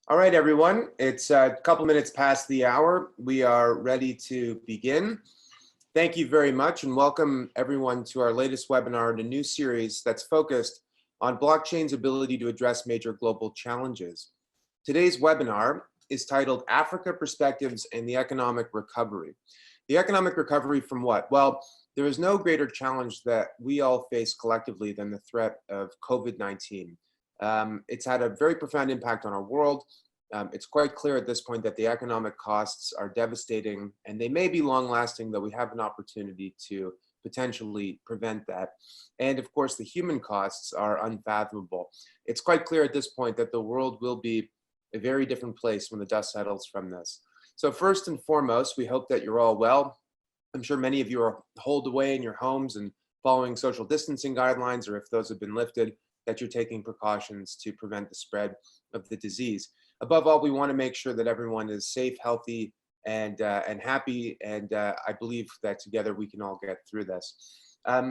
All right, everyone. It's a couple minutes past the hour. We are ready to begin. Thank you very much and welcome everyone to our latest webinar in a new series that's focused on blockchain's ability to address major global challenges. Today's webinar is titled Africa Perspectives and the Economic Recovery. The economic recovery from what? Well, there is no greater challenge that we all face collectively than the threat of COVID-19. It's had a very profound impact on our world. It's quite clear at this point that the economic costs are devastating and they may be long lasting, though we have an opportunity to potentially prevent that. And of course, the human costs are unfathomable. It's quite clear at this point that the world will be a very different place when the dust settles from this. So first and foremost, we hope that you're all well. I'm sure many of you are holed away in your homes and following social distancing guidelines, or if those have been lifted, that you're taking precautions to prevent the spread of the disease. Above all, we want to make sure that everyone is safe, healthy, and happy, and I believe that together we can all get through this.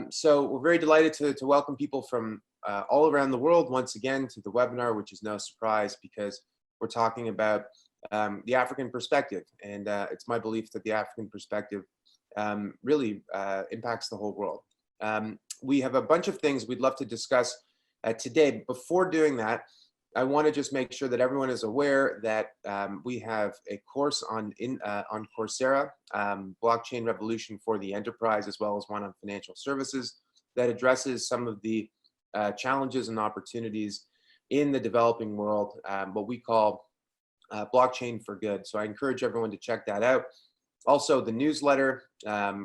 So we're very delighted to welcome people from all around the world once again to the webinar, which is no surprise because we're talking about the African perspective, and it's my belief that the African perspective really impacts the whole world. We have a bunch of things we'd love to discuss today. Before doing that, I want to just make sure that everyone is aware that we have a course on Coursera, Blockchain Revolution for the Enterprise, as well as one on financial services that addresses some of the challenges and opportunities in the developing world, what we call blockchain for good. So I encourage everyone to check that out. Also, the newsletter,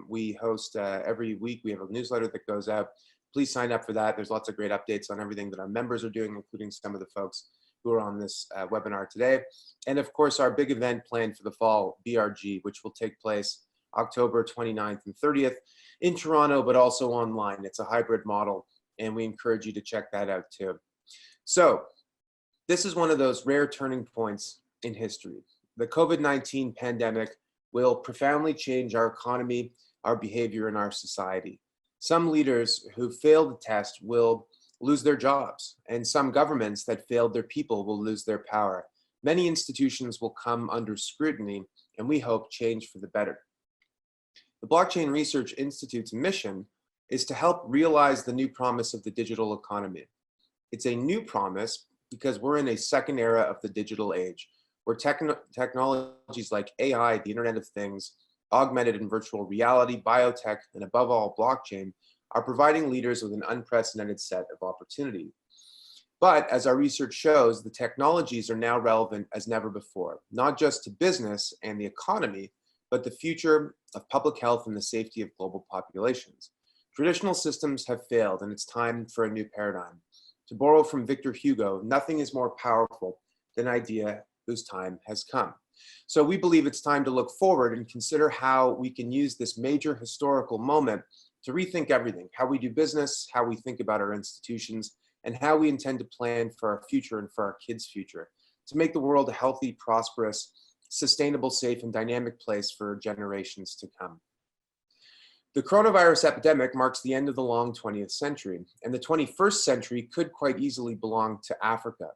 we host every week. We have a newsletter that goes out. Please sign up for that. There's lots of great updates on everything that our members are doing, including some of the folks who are on this webinar today. And of course, our big event planned for the fall, BRG, which will take place October 29th and 30th in Toronto, but also online. It's a hybrid model, and we encourage you to check that out too. So this is one of those rare turning points in history. The COVID-19 pandemic will profoundly change our economy, our behavior, and our society. Some leaders who fail the test will lose their jobs, and some governments that failed their people will lose their power. Many institutions will come under scrutiny, and we hope change for the better. The Blockchain Research Institute's mission is to help realize the new promise of the digital economy. It's a new promise because we're in a second era of the digital age, where technologies like AI, the Internet of Things, augmented and virtual reality, biotech, and above all, blockchain, are providing leaders with an unprecedented set of opportunity. But as our research shows, the technologies are now relevant as never before, not just to business and the economy, but the future of public health and the safety of global populations. Traditional systems have failed, and it's time for a new paradigm. To borrow from Victor Hugo, nothing is more powerful than an idea whose time has come. So we believe it's time to look forward and consider how we can use this major historical moment to rethink everything, how we do business, how we think about our institutions, and how we intend to plan for our future and for our kids' future, to make the world a healthy, prosperous, sustainable, safe, and dynamic place for generations to come. The coronavirus epidemic marks the end of the long 20th century, and the 21st century could quite easily belong to Africa.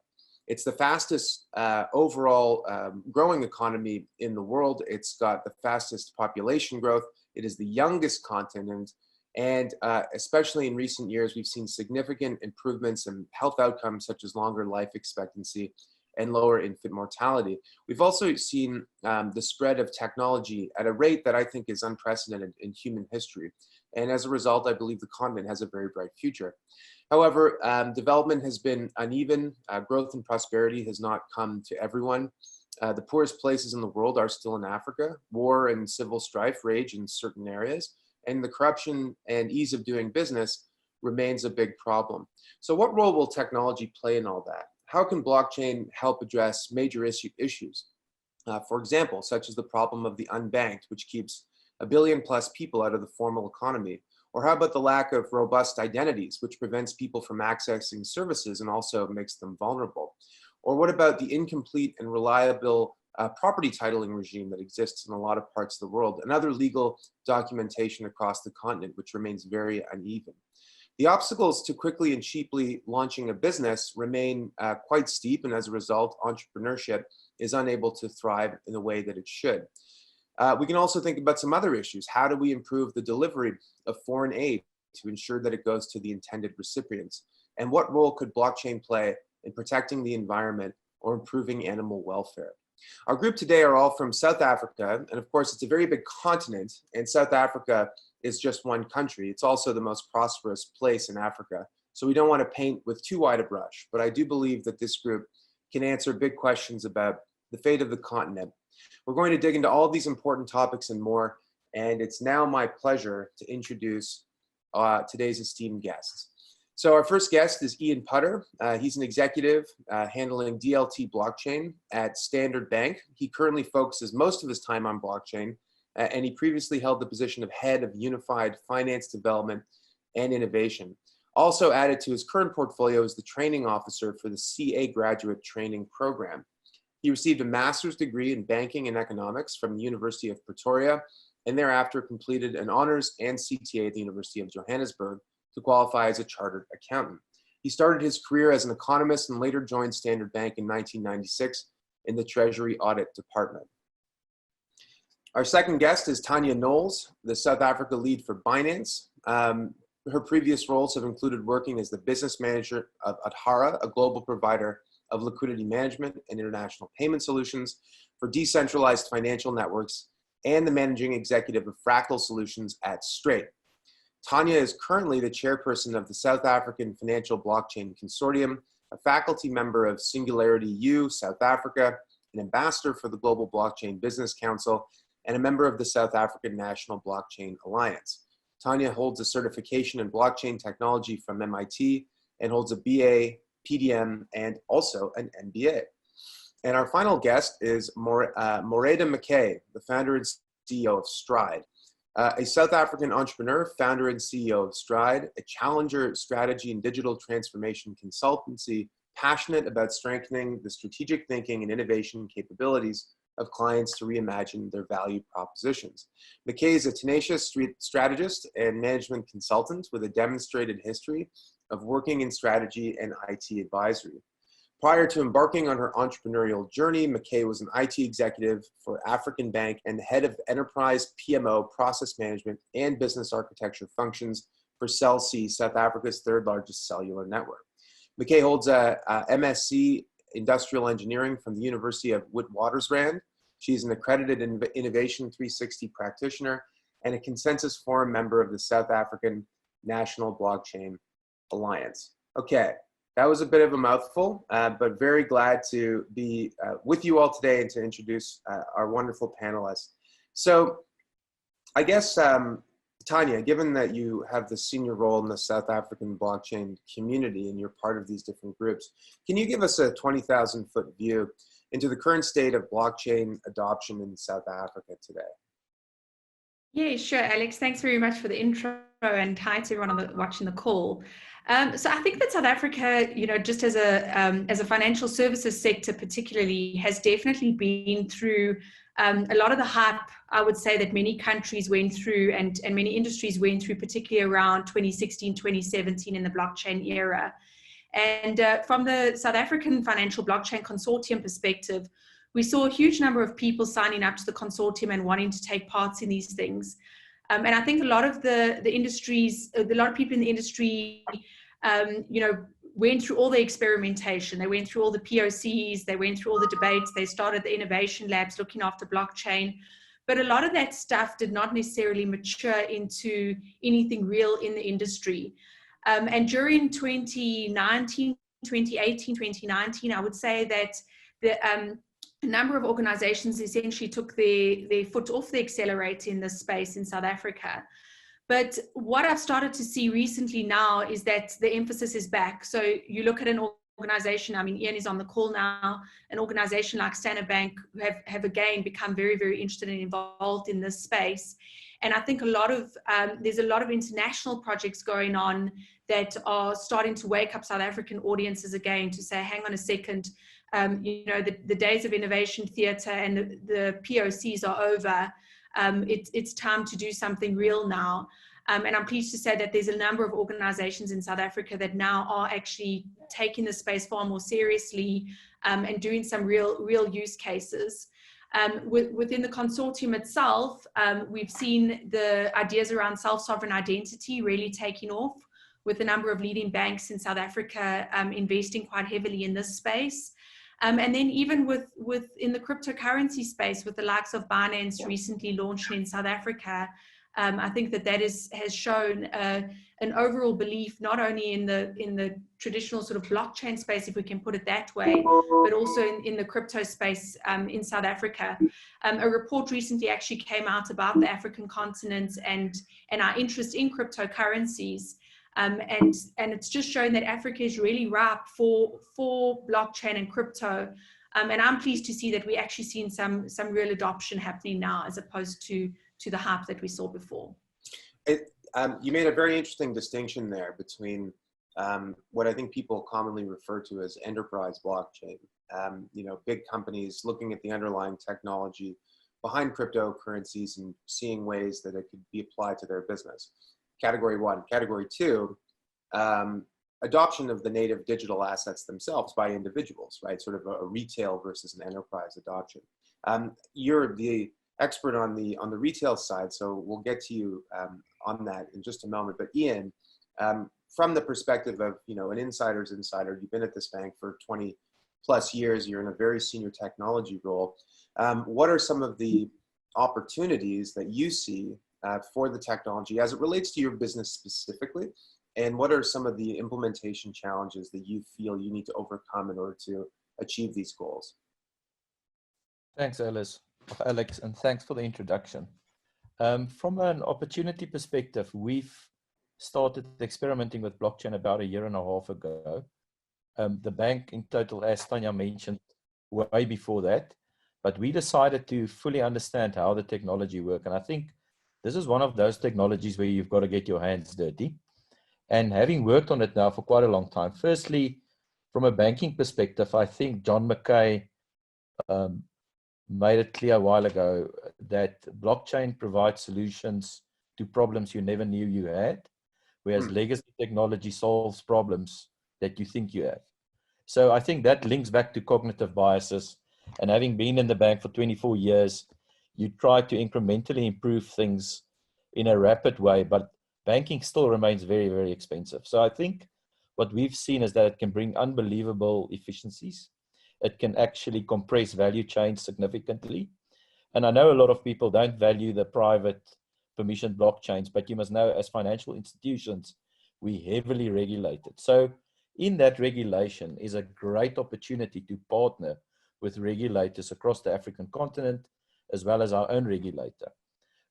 It's the fastest overall growing economy in the world. It's got the fastest population growth. It is the youngest continent. And especially in recent years, we've seen significant improvements in health outcomes such as longer life expectancy and lower infant mortality. We've also seen the spread of technology at a rate that I think is unprecedented in human history. And as a result, I believe the continent has a very bright future. However, development has been uneven. Growth and prosperity has not come to everyone. The poorest places in the world are still in Africa. War and civil strife rage in certain areas, and the corruption and ease of doing business remains a big problem. So what role will technology play in all that? How can blockchain help address major issues? For example, such as the problem of the unbanked, which keeps 1 billion plus people out of the formal economy. Or how about the lack of robust identities, which prevents people from accessing services and also makes them vulnerable? Or what about the incomplete and reliable property titling regime that exists in a lot of parts of the world, and other legal documentation across the continent, which remains very uneven? The obstacles to quickly and cheaply launching a business remain quite steep, and as a result, entrepreneurship is unable to thrive in the way that it should. We can also think about some other issues. How do we improve the delivery of foreign aid to ensure that it goes to the intended recipients? And what role could blockchain play in protecting the environment or improving animal welfare? Our group today are all from South Africa, and of course it's a very big continent, and South Africa is just one country. It's also the most prosperous place in Africa. So we don't want to paint with too wide a brush, but I do believe that this group can answer big questions about the fate of the continent. We're going to dig into all these important topics and more, and it's now my pleasure to introduce today's esteemed guests. So our first guest is Ian Putter. He's an executive handling DLT blockchain at Standard Bank. He currently focuses most of his time on blockchain, and he previously held the position of head of unified finance development and innovation. Also added to his current portfolio is the training officer for the CA graduate training program. He received a master's degree in banking and economics from the University of Pretoria, and thereafter completed an honors and CTA at the University of Johannesburg to qualify as a chartered accountant. He started his career as an economist and later joined Standard Bank in 1996 in the Treasury Audit Department. Our second guest is Tanya Knowles, the South Africa lead for Binance. Her previous roles have included working as the business manager of Adhara, a global provider of liquidity management and international payment solutions for decentralized financial networks, and the managing executive of Fractal Solutions at Straight. Tanya is currently the chairperson of the South African Financial Blockchain Consortium, a faculty member of Singularity U South Africa, an ambassador for the Global Blockchain Business Council, and a member of the South African National Blockchain Alliance. Tanya holds a certification in blockchain technology from MIT and holds a BA, PDM, and also an MBA. And our final guest is Moreda McKay, the founder and CEO of Stride. A South African entrepreneur, founder and CEO of Stride, a challenger strategy and digital transformation consultancy, passionate about strengthening the strategic thinking and innovation capabilities of clients to reimagine their value propositions. McKay is a tenacious strategist and management consultant with a demonstrated history of working in strategy and IT advisory. Prior to embarking on her entrepreneurial journey, McKay was an IT executive for African Bank and head of enterprise PMO, process management, and business architecture functions for Cell C, South Africa's third largest cellular network. McKay holds a MSc Industrial Engineering from the University of Witwatersrand. She's an accredited Innovation 360 practitioner and a consensus forum member of the South African National Blockchain Alliance. Okay. That was a bit of a mouthful, but very glad to be with you all today and to introduce our wonderful panelists. So I guess, Tanya, given that you have the senior role in the South African blockchain community and you're part of these different groups, can you give us a 20,000-foot view into the current state of blockchain adoption in South Africa today? Yeah, sure, Alex. Thanks very much for the intro, and hi to everyone watching the call. So I think that South Africa, just as a financial services sector particularly, has definitely been through a lot of the hype, I would say, that many countries went through and many industries went through, particularly around 2016, 2017 in the blockchain era. And from the South African Financial Blockchain Consortium perspective, we saw a huge number of people signing up to the consortium and wanting to take parts in these things. And I think a lot of the industries, a lot of people in the industry, went through all the experimentation. They went through all the POCs, they went through all the debates, they started the innovation labs looking after blockchain. But a lot of that stuff did not necessarily mature into anything real in the industry. And during 2018, 2019, I would say that a number of organizations essentially took their foot off the accelerator in this space in South Africa. But what I've started to see recently now is that the emphasis is back. So you look at an organization, I mean, Ian is on the call now, an organization like Standard Bank have again become very, very interested and involved in this space. And I think there's a lot of international projects going on that are starting to wake up South African audiences again to say, hang on a second, the days of innovation theater and the POCs are over. It's time to do something real now. And I'm pleased to say that there's a number of organizations in South Africa that now are actually taking the space far more seriously and doing some real use cases. Within the consortium itself, we've seen the ideas around self-sovereign identity really taking off, with a number of leading banks in South Africa investing quite heavily in this space. And then even within the cryptocurrency space, with the likes of Binance recently launching in South Africa, I think that has shown an overall belief not only in the traditional sort of blockchain space, if we can put it that way, but also in the crypto space in South Africa. A report recently actually came out about the African continent and our interest in cryptocurrencies. And it's just showing that Africa is really ripe for blockchain and crypto. And I'm pleased to see that we're actually seeing some real adoption happening now, as opposed to the hype that we saw before. You made a very interesting distinction there between what I think people commonly refer to as enterprise blockchain. Big companies looking at the underlying technology behind cryptocurrencies and seeing ways that it could be applied to their business. Category one. Category two, adoption of the native digital assets themselves by individuals, right? Sort of a retail versus an enterprise adoption. You're the expert on the retail side, so we'll get to you on that in just a moment. But Ian, from the perspective of an insider's insider, you've been at this bank for 20 plus years. You're in a very senior technology role. What are some of the opportunities that you see for the technology as it relates to your business specifically? And what are some of the implementation challenges that you feel you need to overcome in order to achieve these goals? Thanks, Alex, and thanks for the introduction. From an opportunity perspective, we've started experimenting with blockchain about 1.5 years ago. The bank in total, as Tanya mentioned, way before that, but we decided to fully understand how the technology works. And I think this is one of those technologies where you've got to get your hands dirty. And having worked on it now for quite a long time, firstly, from a banking perspective, I think John McKay made it clear a while ago that blockchain provides solutions to problems you never knew you had, whereas legacy technology solves problems that you think you have. So I think that links back to cognitive biases. And having been in the bank for 24 years, you try to incrementally improve things in a rapid way, but banking still remains very, very expensive. So I think what we've seen is that it can bring unbelievable efficiencies. It can actually compress value chains significantly. And I know a lot of people don't value the private permissioned blockchains, but you must know as financial institutions, we heavily regulated. So in that regulation is a great opportunity to partner with regulators across the African continent, as well as our own regulator.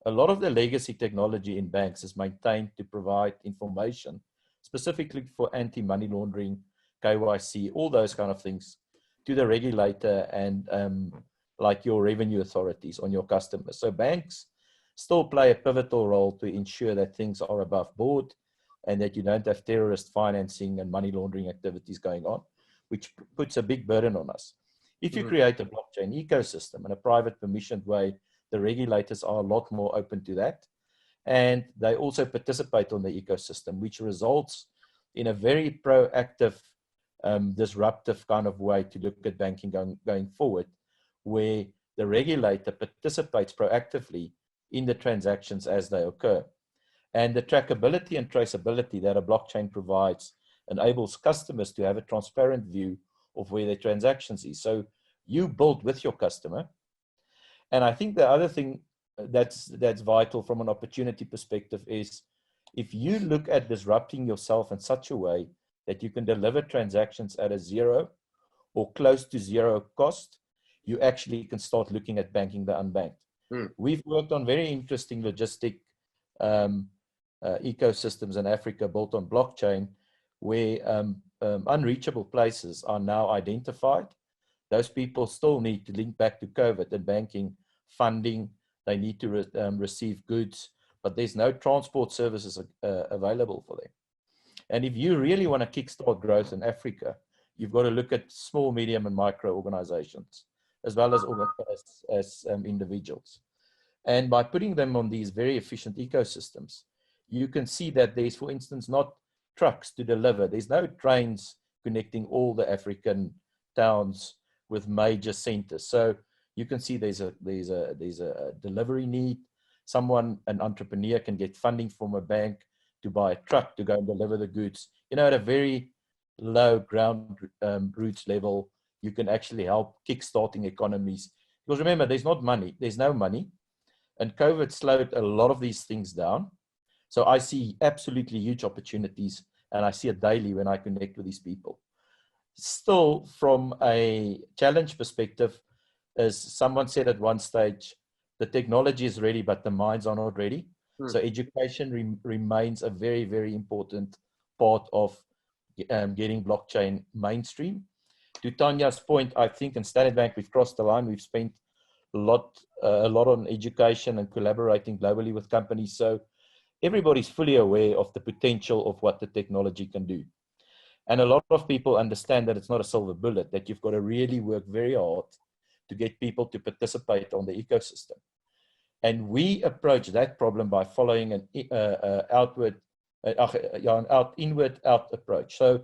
A lot of the legacy technology in banks is maintained to provide information specifically for anti-money laundering, KYC, all those kind of things to the regulator and like your revenue authorities on your customers. So banks still play a pivotal role to ensure that things are above board and that you don't have terrorist financing and money laundering activities going on, which puts a big burden on us. If you create a blockchain ecosystem in a private permissioned way, the regulators are a lot more open to that. And they also participate on the ecosystem, which results in a very proactive, disruptive kind of way to look at banking going forward, where the regulator participates proactively in the transactions as they occur. And the trackability and traceability that a blockchain provides enables customers to have a transparent view of where their transactions is. So you build with your customer. And I think the other thing that's vital from an opportunity perspective is if you look at disrupting yourself in such a way that you can deliver transactions at a zero or close to zero cost, you actually can start looking at banking the unbanked. We've worked on very interesting logistic ecosystems in Africa built on blockchain, where unreachable places are now identified. Those people still need to link back to COVID and banking funding. They need to receive goods, but there's no transport services available for them. And if you really want to kickstart growth in Africa, you've got to look at small, medium, and micro organizations, as well as individuals. And by putting them on these very efficient ecosystems, you can see that there's, for instance, not trucks to deliver. There's no trains connecting all the African towns with major centers. So you can see there's a delivery need. Someone, an entrepreneur, can get funding from a bank to buy a truck to go and deliver the goods. You know, at a very low ground roots level, you can actually help kickstarting economies. Because remember, there's no money, and COVID slowed a lot of these things down. So I see absolutely huge opportunities, and I see it daily when I connect with these people. Still, from a challenge perspective, as someone said at one stage, the technology is ready, but the minds are not ready. So education remains a very, very important part of getting blockchain mainstream. To Tanya's point, I think in Standard Bank, we've crossed the line. We've spent a lot on education and collaborating globally with companies. So everybody's fully aware of the potential of what the technology can do. And a lot of people understand that it's not a silver bullet, that you've got to really work very hard to get people to participate on the ecosystem. And we approach that problem by following an inward-out approach. So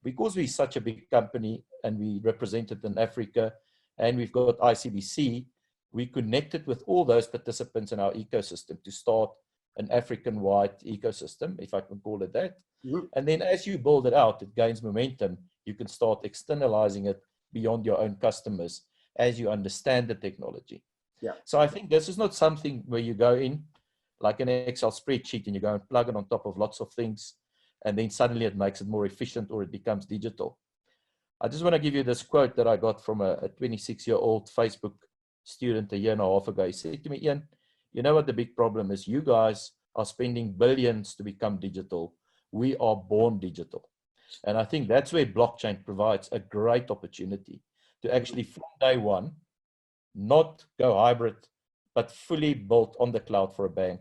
because we're such a big company and we represented in Africa and we've got ICBC, we connected with all those participants in our ecosystem to start an African-wide ecosystem, if I can call it that. And then as you build it out, it gains momentum. You can start externalizing it beyond your own customers as you understand the technology. Yeah. So I think this is not something where you go in like an Excel spreadsheet and you go and plug it on top of lots of things, and then suddenly it makes it more efficient or it becomes digital. I just want to give you this quote that I got from a 26-year-old Facebook student a year and a half ago. He said to me, Ian, you know what the big problem is? You guys are spending billions to become digital. We are born digital. And I think that's where blockchain provides a great opportunity to actually, from day one, not go hybrid, but fully built on the cloud for a bank,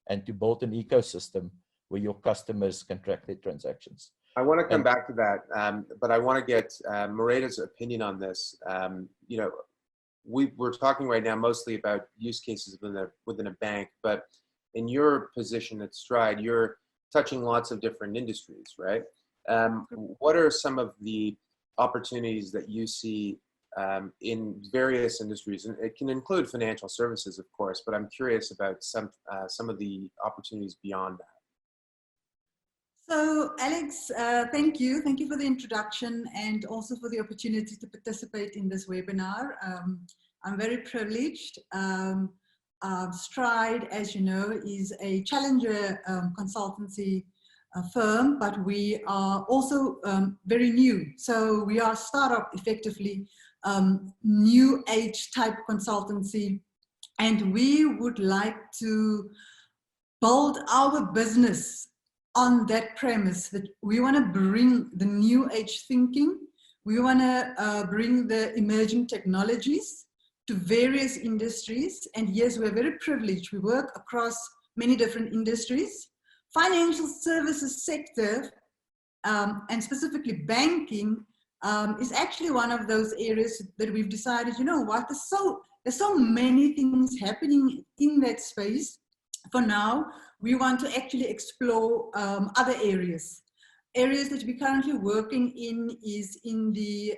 and to build an ecosystem where your customers can track their transactions. I want to come back to that, but I want to get Moreda's opinion on this. You know, we're talking right now mostly about use cases within a bank, but in your position at Stride, you're touching lots of different industries, right? What are some of the opportunities that you see in various industries? And it can include financial services, of course, but I'm curious about some of the opportunities beyond that. So Alex, thank you. Thank you for the introduction and also for the opportunity to participate in this webinar. I'm very privileged. Stride, as you know, is a challenger consultancy firm, but we are also very new. So we are a startup, effectively, new age type consultancy, and we would like to build our business on that premise that we want to bring the new age thinking. We want to bring the emerging technologies to various industries. And yes, we're very privileged. We work across many different industries. Financial services sector, and specifically banking, is actually one of those areas that we've decided, you know what, there's so many things happening in that space. For now, we want to actually explore other areas. Areas that we're currently working in is in the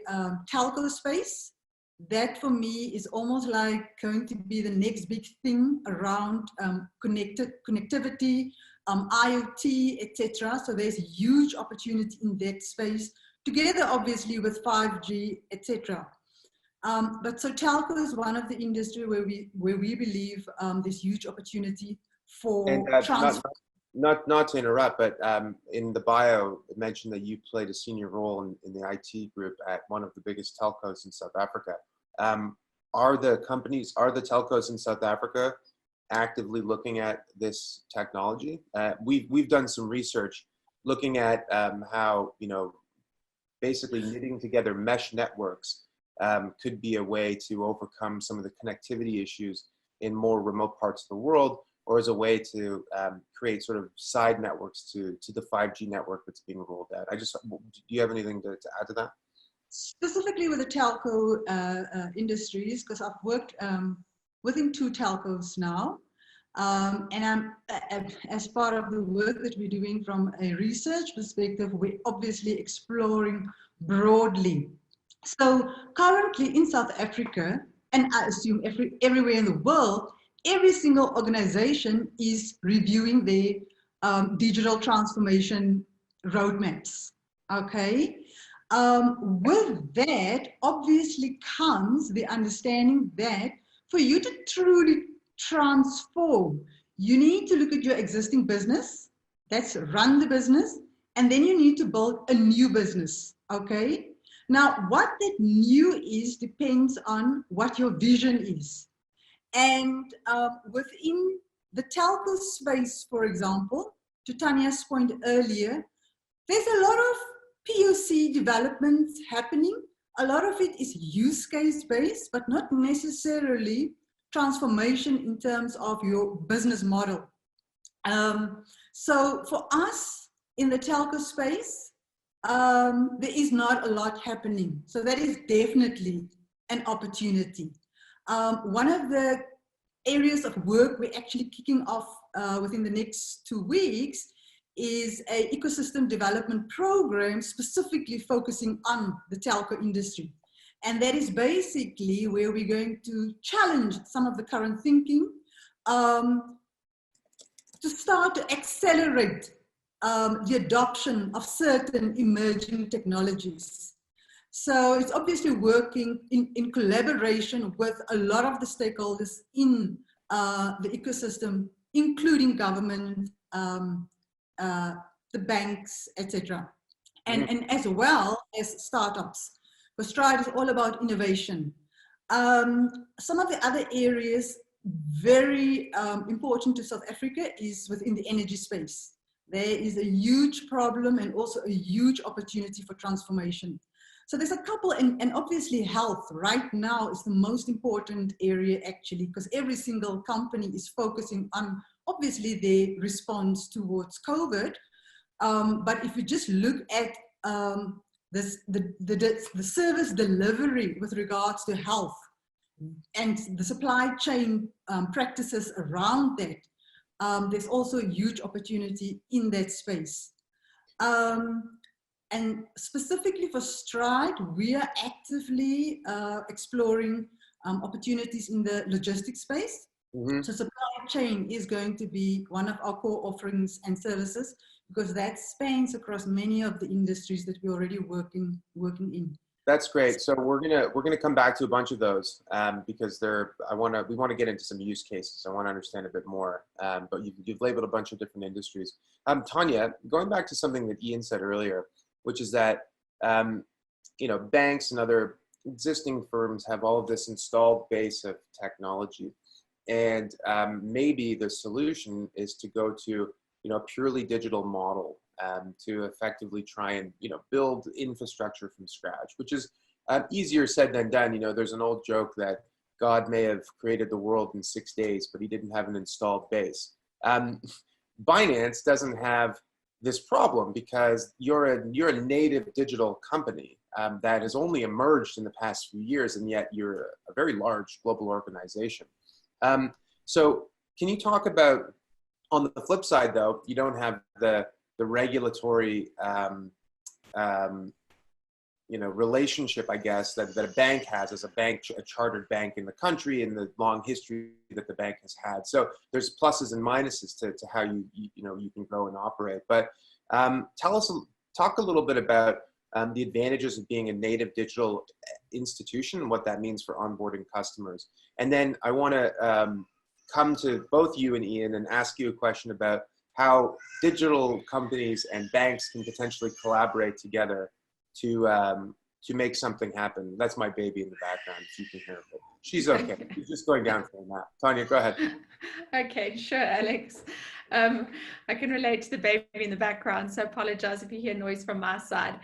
telco space. That for me is almost like going to be the next big thing around connectivity, IoT, etc. So there's a huge opportunity in that space, together obviously with 5G, etc. But so telco is one of the industry where we believe there's huge opportunity for transfer. Not to interrupt, but in the bio, it mentioned that you played a senior role in the IT group at one of the biggest telcos in South Africa. Are the telcos in South Africa actively looking at this technology? We've done some research looking at how, you know, basically knitting together mesh networks could be a way to overcome some of the connectivity issues in more remote parts of the world, or as a way to create sort of side networks to the 5G network that's being rolled out. Do you have anything to add to that? Specifically with the telco industries, because I've worked within 2 telcos now, And as part of the work that we're doing from a research perspective, we're obviously exploring broadly. So currently in South Africa, and I assume everywhere in the world, every single organization is reviewing their digital transformation roadmaps, okay? With that, obviously comes the understanding that for you to truly transform, you need to look at your existing business, that's run the business, and then you need to build a new business, okay? Now, what that new is depends on what your vision is. And within the telco space, for example, to Tanya's point earlier, there's a lot of POC developments happening. A lot of it is use case based, but not necessarily transformation in terms of your business model. So for us in the telco space, there is not a lot happening. So that is definitely an opportunity. One of the areas of work we're actually kicking off within the next 2 weeks is an ecosystem development program specifically focusing on the telco industry. And that is basically where we're going to challenge some of the current thinking to start to accelerate the adoption of certain emerging technologies. So it's obviously working in collaboration with a lot of the stakeholders in the ecosystem, including government, the banks, etc. And as well as startups. Because Stride is all about innovation. Some of the other areas very important to South Africa is within the energy space. There is a huge problem and also a huge opportunity for transformation. So there's a couple, and obviously health right now is the most important area actually, because every single company is focusing on obviously their response towards COVID. But if you just look at the service delivery with regards to health and the supply chain practices around that, there's also a huge opportunity in that space. And specifically for Stride, we are actively exploring opportunities in the logistics space. So supply chain is going to be one of our core offerings and services because that spans across many of the industries that we're already working in. That's great. So we're gonna come back to a bunch of those because we want to get into some use cases. I want to understand a bit more. But you've labeled a bunch of different industries. Tanya, going back to something that Ian said earlier, which is that banks and other existing firms have all of this installed base of technology, and maybe the solution is to go to a purely digital model to effectively try and build infrastructure from scratch, which is easier said than done. There's an old joke that God may have created the world in 6 days, but he didn't have an installed base. Binance doesn't have this problem because you're a native digital company that has only emerged in the past few years, and yet you're a very large global organization. So can you talk about, on the flip side though, you don't have the regulatory relationship, I guess, that a bank has as a chartered bank in the country, and the long history that the bank has had. So there's pluses and minuses to how you can go and operate. But talk a little bit about the advantages of being a native digital institution and what that means for onboarding customers. And then I want to come to both you and Ian and ask you a question about how digital companies and banks can potentially collaborate together to make something happen. That's my baby in the background, if you can hear her. She's okay. She's just going down for a nap. Tanya, go ahead. Okay, sure, Alex. I can relate to the baby in the background, so apologize if you hear noise from my side.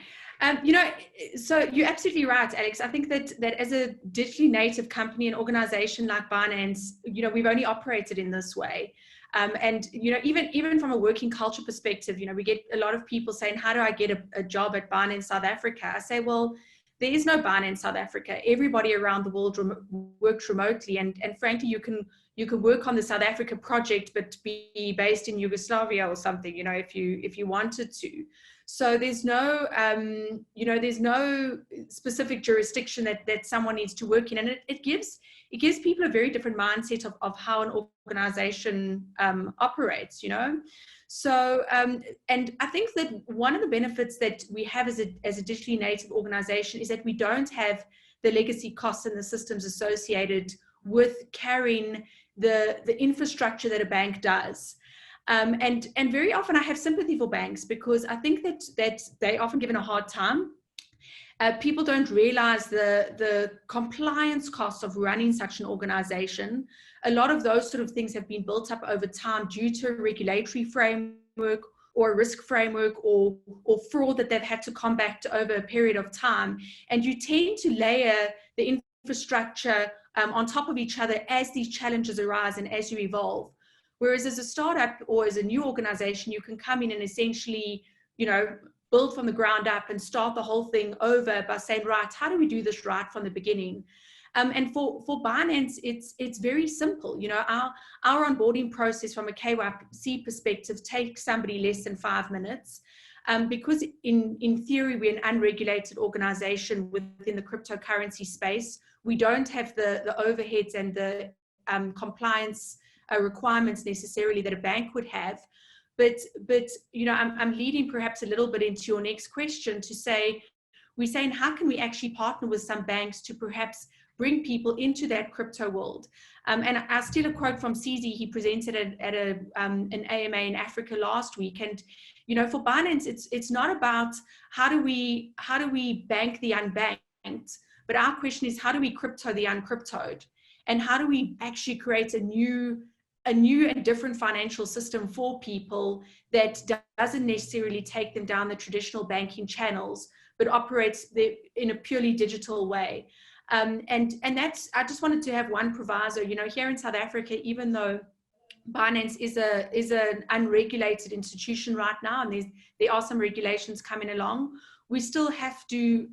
So you're absolutely right, Alex. I think that as a digitally native company and organization like Binance, we've only operated in this way. And even from a working culture perspective, we get a lot of people saying, how do I get a job at Binance South Africa? I say, well, there is no Binance South Africa. Everybody around the world works remotely, and frankly, you can work on the South Africa project, but be based in Yugoslavia or something, if you wanted to. So there's no, there's no specific jurisdiction that someone needs to work in, and it gives people a very different mindset of how an organization operates, So, and I think that one of the benefits that we have as a digitally native organization is that we don't have the legacy costs and the systems associated with carrying the infrastructure that a bank does. And very often I have sympathy for banks, because I think that they often given a hard time. People don't realize the compliance costs of running such an organization. A lot of those sort of things have been built up over time due to a regulatory framework or a risk framework or fraud that they've had to combat over a period of time. And you tend to layer the infrastructure on top of each other as these challenges arise and as you evolve. Whereas as a startup or as a new organization, you can come in and essentially, build from the ground up and start the whole thing over by saying, right, how do we do this right from the beginning? And for Binance, it's very simple. Our onboarding process from a KYC perspective takes somebody less than 5 minutes. Because in theory, we're an unregulated organization within the cryptocurrency space. We don't have the overheads and the compliance requirements necessarily that a bank would have. But I'm leading perhaps a little bit into your next question to say, we're saying, how can we actually partner with some banks to perhaps bring people into that crypto world? And I steal a quote from CZ. He presented at an AMA in Africa last week. And, for Binance, it's not about how do we bank the unbanked, but our question is, how do we crypto the uncryptoed? And how do we actually create a new and different financial system for people that doesn't necessarily take them down the traditional banking channels, but operates in a purely digital way? And that's, I just wanted to have one proviso, here in South Africa, even though Binance is an unregulated institution right now, and there are some regulations coming along, we still have to,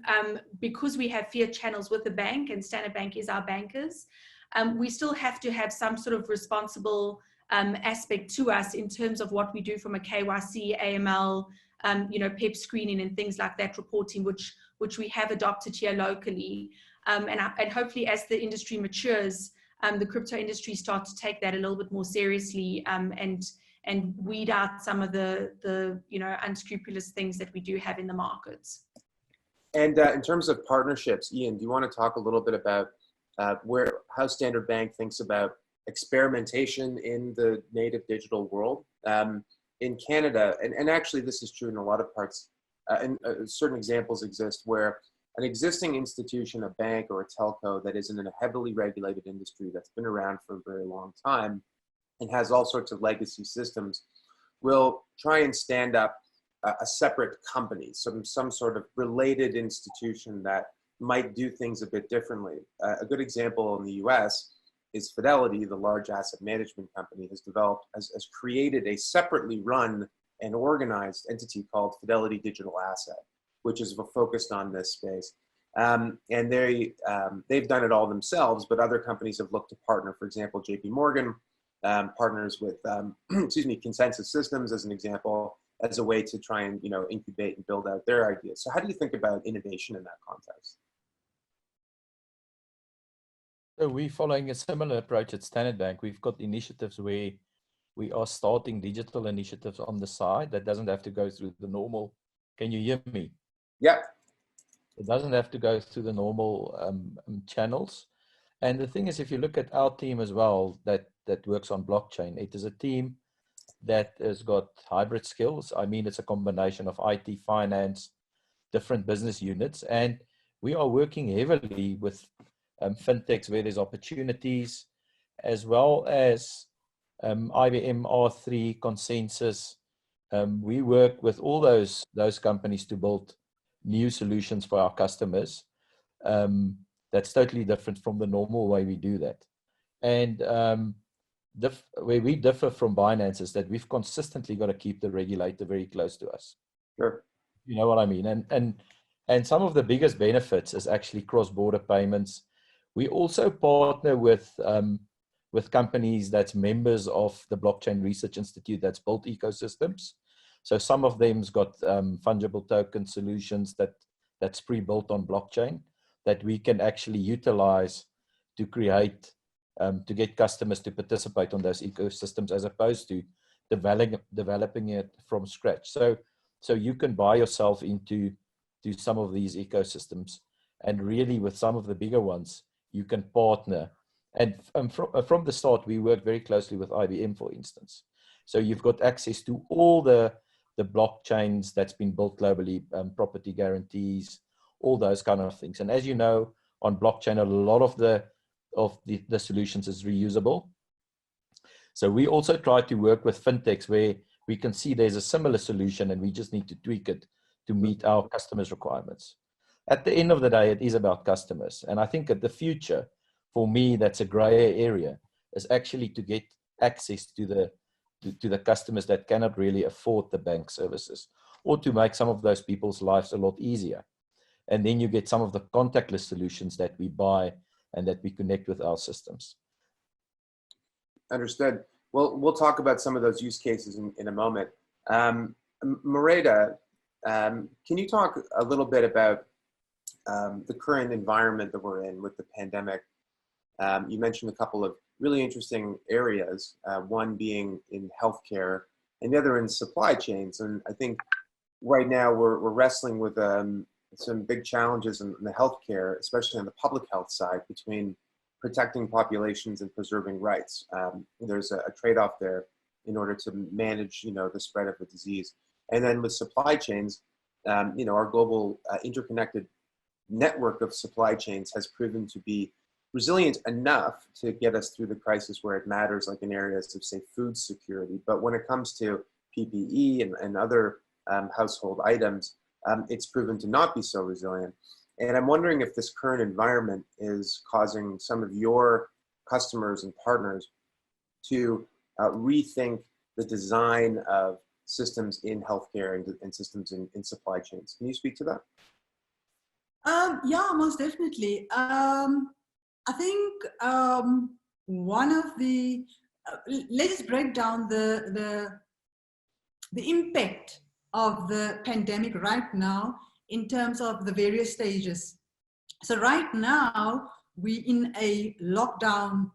because we have fiat channels with the bank, and Standard Bank is our bankers, we still have to have some sort of responsible aspect to us in terms of what we do from a KYC, AML, PEP screening and things like that, reporting, which we have adopted here locally. And hopefully as the industry matures, the crypto industry starts to take that a little bit more seriously, and weed out some of the unscrupulous things that we do have in the markets. And in terms of partnerships, Ian, do you want to talk a little bit about how Standard Bank thinks about experimentation in the native digital world? In Canada, and actually this is true in a lot of parts, and certain examples exist where an existing institution, a bank or a telco that is in a heavily regulated industry that's been around for a very long time and has all sorts of legacy systems, will try and stand up a separate company, some sort of related institution that might do things a bit differently. A good example in the US is Fidelity, the large asset management company, has created a separately run and organized entity called Fidelity Digital Asset, which is focused on this space. And they've done it all themselves, but other companies have looked to partner. For example, JP Morgan partners with, Consensus Systems as an example, as a way to try and incubate and build out their ideas. So how do you think about innovation in that context? So we're following a similar approach at Standard Bank. We've got initiatives where we are starting digital initiatives on the side that doesn't have to go through the normal. Can you hear me? Yeah. It doesn't have to go through the normal channels. And the thing is, if you look at our team as well, that works on blockchain, it is a team that has got hybrid skills. I mean, it's a combination of IT, finance, different business units. And we are working heavily with fintechs where there's opportunities, as well as IBM, R3, Consensus. We work with all those companies to build new solutions for our customers. That's totally different from the normal way we do that. And where we differ from Binance is that we've consistently got to keep the regulator very close to us. Sure. You know what I mean? And And some of the biggest benefits is actually cross-border payments. We also partner with companies that's members of the Blockchain Research Institute that's built ecosystems. So some of them's got fungible token solutions that's pre-built on blockchain that we can actually utilize to create, to get customers to participate on those ecosystems as opposed to developing it from scratch. So you can buy yourself into some of these ecosystems, and really with some of the bigger ones, you can partner. And from the start, we work very closely with IBM, for instance. So you've got access to all the blockchains that's been built globally, property guarantees, all those kind of things. And as you know, on blockchain, a lot of the solutions is reusable. So we also try to work with fintechs where we can see there's a similar solution and we just need to tweak it to meet our customers' requirements. At the end of the day, it is about customers. And I think at the future, for me, that's a gray area, is actually to get access to the customers that cannot really afford the bank services, or to make some of those people's lives a lot easier. And then you get some of the contactless solutions that we buy and that we connect with our systems. Understood. Well, we'll talk about some of those use cases in a moment. Mareda, can you talk a little bit about the current environment that we're in with the pandemic? You mentioned a couple of really interesting areas, one being in healthcare and the other in supply chains. And I think right now we're wrestling with some big challenges in the healthcare, especially on the public health side, between protecting populations and preserving rights. There's a trade-off there in order to manage, the spread of the disease. And then with supply chains, our global interconnected network of supply chains has proven to be resilient enough to get us through the crisis where it matters, like in areas of, say, food security. But when it comes to PPE and other household items, it's proven to not be so resilient. And I'm wondering if this current environment is causing some of your customers and partners to rethink the design of systems in healthcare and systems in supply chains. Can you speak to that? Yeah, most definitely. I think one of the, let's break down the impact of the pandemic right now in terms of the various stages. So right now, we're in a lockdown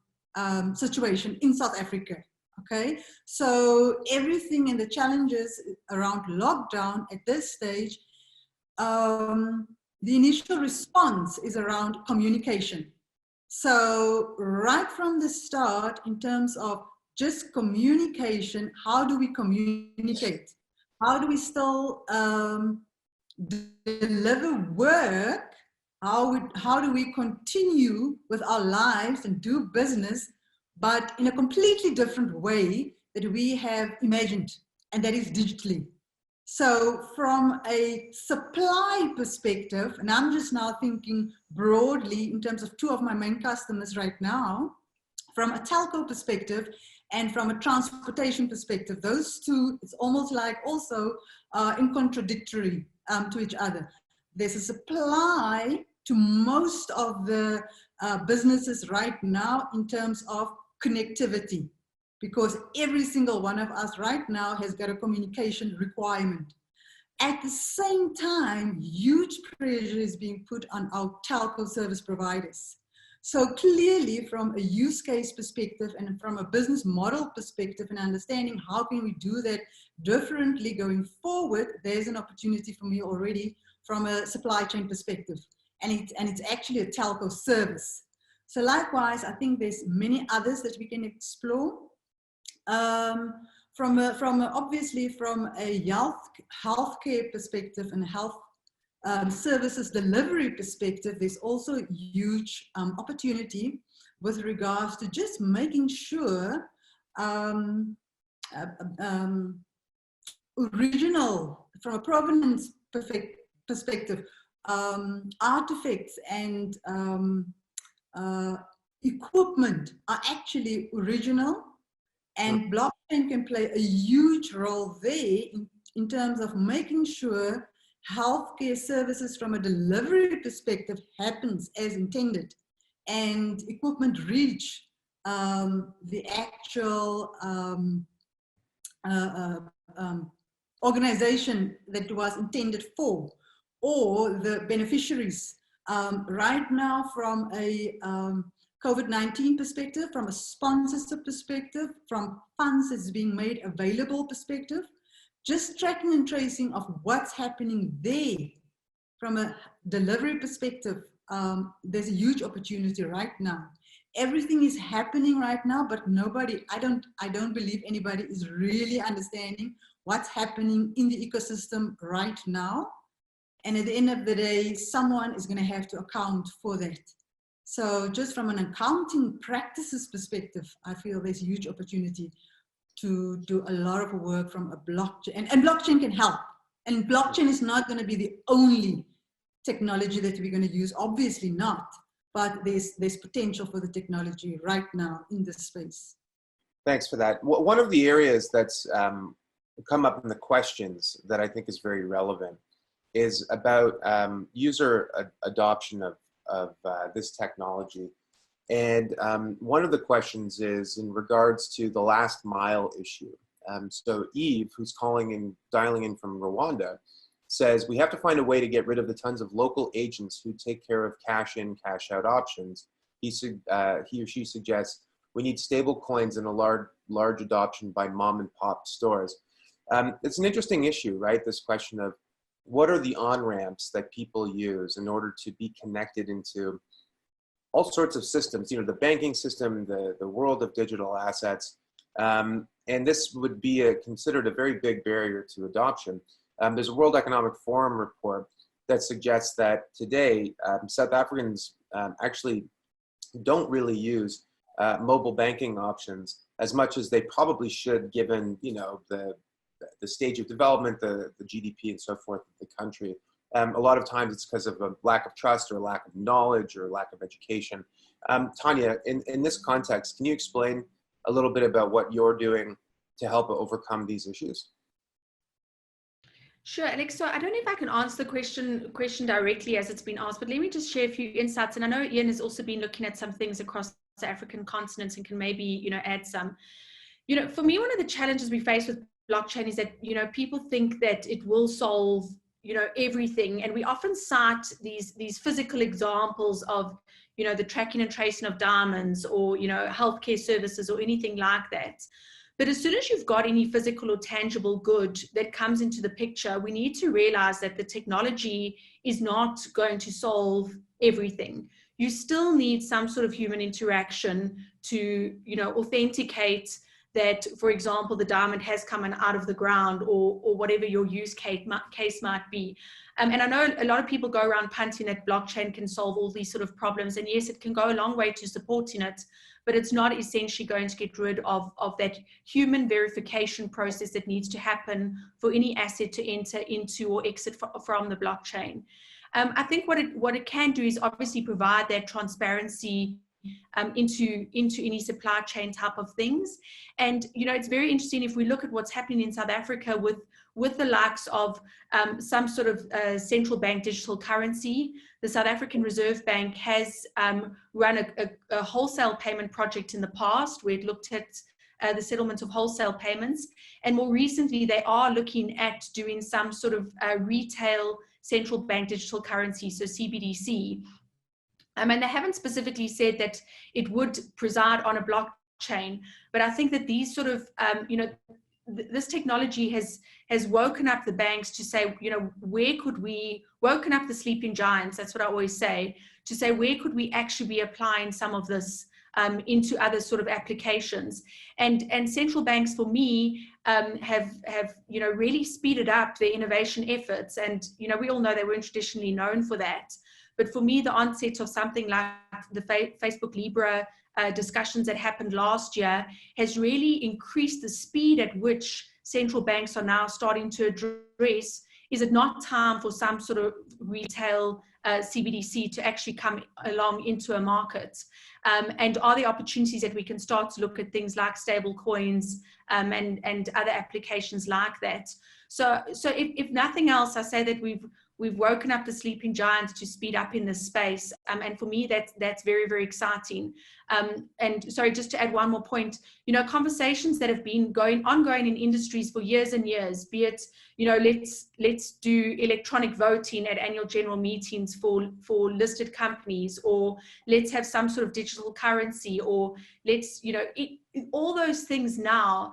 situation in South Africa, okay? So everything and the challenges around lockdown at this stage, the initial response is around communication. So right from the start, in terms of just communication, how do we communicate? How do we still deliver work? How do we continue with our lives and do business, but in a completely different way that we have imagined, and that is digitally. So from a supply perspective, and I'm just now thinking broadly in terms of two of my main customers right now, from a telco perspective and from a transportation perspective, those two, it's almost like also in contradictory to each other. There's a supply to most of the businesses right now in terms of connectivity, because every single one of us right now has got a communication requirement. At the same time, huge pressure is being put on our telco service providers. So clearly from a use case perspective and from a business model perspective and understanding how can we do that differently going forward, there's an opportunity for me already from a supply chain perspective. And it's actually a telco service. So likewise, I think there's many others that we can explore. Obviously from a healthcare perspective and health services delivery perspective, there's also a huge opportunity with regards to just making sure original, from a provenance perspective, artifacts and equipment are actually original, and blockchain can play a huge role there in terms of making sure healthcare services from a delivery perspective happens as intended, and equipment reach the actual organization that it was intended for, or the beneficiaries. Right now, from a COVID-19 perspective, from a sponsorship perspective, from funds that's being made available perspective, just tracking and tracing of what's happening there from a delivery perspective, there's a huge opportunity right now. Everything is happening right now, but nobody, I don't believe anybody is really understanding what's happening in the ecosystem right now. And at the end of the day, someone is going to have to account for that. So just from an accounting practices perspective, I feel there's a huge opportunity to do a lot of work from a blockchain, and blockchain can help. And blockchain is not going to be the only technology that we're going to use, obviously not, but there's potential for the technology right now in this space. Thanks for that. One of the areas that's come up in the questions that I think is very relevant is about user adoption of this technology. And one of the questions is in regards to the last mile issue. So Eve, who's dialing in from Rwanda, says, we have to find a way to get rid of the tons of local agents who take care of cash in, cash out options. He or she suggests we need stable coins and a large adoption by mom and pop stores. It's an interesting issue, right? This question of what are the on-ramps that people use in order to be connected into all sorts of systems, you know, the banking system, the world of digital assets. And this would be considered a very big barrier to adoption. There's a World Economic Forum report that suggests that today, South Africans actually don't really use mobile banking options as much as they probably should, given, you know, the stage of development, the GDP and so forth of the country. A lot of times it's because of a lack of trust or a lack of knowledge or lack of education. Tanya, in this context, can you explain a little bit about what you're doing to help overcome these issues? Sure, Alex. So I don't know if I can answer the question directly as it's been asked, but let me just share a few insights. And I know Ian has also been looking at some things across the African continent and can maybe, you know, add some. You know, for me, one of the challenges we face with blockchain is that, you know, people think that it will solve, you know, everything. And we often cite these physical examples of, you know, the tracking and tracing of diamonds or, you know, healthcare services or anything like that. But as soon as you've got any physical or tangible good that comes into the picture, we need to realize that the technology is not going to solve everything. You still need some sort of human interaction to, you know, authenticate that, for example, the diamond has come out of the ground or whatever your use case might be. And I know a lot of people go around punting that blockchain can solve all these sort of problems. And yes, it can go a long way to supporting it, but it's not essentially going to get rid of that human verification process that needs to happen for any asset to enter into or exit from the blockchain. I think what it can do is obviously provide that transparency into any supply chain type of things. And, you know, it's very interesting if we look at what's happening in South Africa with the likes of some sort of central bank digital currency. The South African Reserve Bank has run a wholesale payment project in the past where it looked at the settlement of wholesale payments. And more recently, they are looking at doing some sort of retail central bank digital currency, so CBDC. And they haven't specifically said that it would preside on a blockchain, but I think that these sort of, you know, this technology has woken up the banks to say, you know, where could we, woken up the sleeping giants, that's what I always say, to say, where could we actually be applying some of this into other sort of applications. And central banks, for me, have you know, really speeded up their innovation efforts. And, you know, we all know they weren't traditionally known for that. But for me, the onset of something like the Facebook Libra discussions that happened last year has really increased the speed at which central banks are now starting to address, is it not time for some sort of retail CBDC to actually come along into a market? And are there opportunities that we can start to look at things like stable coins and other applications like that? So if nothing else, I say that we've woken up the sleeping giants to speed up in this space. And for me, that's very, very exciting. And sorry, just to add one more point, you know, conversations that have been ongoing in industries for years and years, be it, you know, let's do electronic voting at annual general meetings for listed companies, or let's have some sort of digital currency, or let's, you know, all those things now,